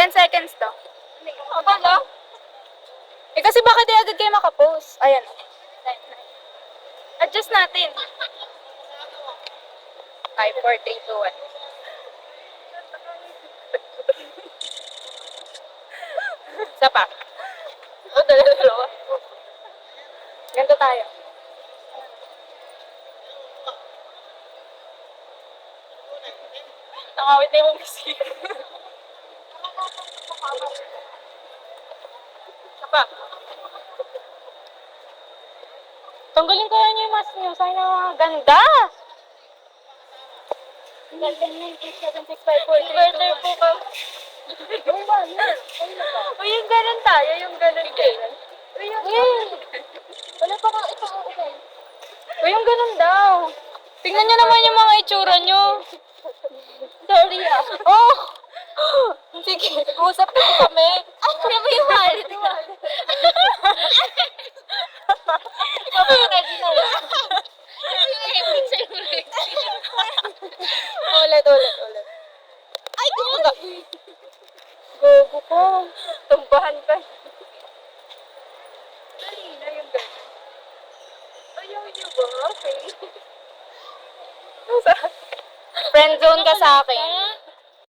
10 seconds to. Akala? Eh kasi baka di agad kayo makapost. Ayan. Adjust natin. 5, 4, 3, 2, 1. Isa pa. O, dalawa. Ganito tayo. Nakawit na yung music. Apa? Tanggalin ko yan yung mask nyo. Sana ganda. Inverter po ka. Uy, yung ganun tayo. Yung ganun ganun. Uy, Wala pa kang ito. Uy, yung ganun daw. Tingnan nyo naman yung mga itsura nyo. Sorry ah. Oh! Sige, usap na kami. Ano ba yung wallet? Ready na lang. Ulit. Ay, kumunta. Gogo ko. Tumbahan ka. Dali na yung ganun. Ayaw niyo ba? Okay. Friend zone ka sa akin.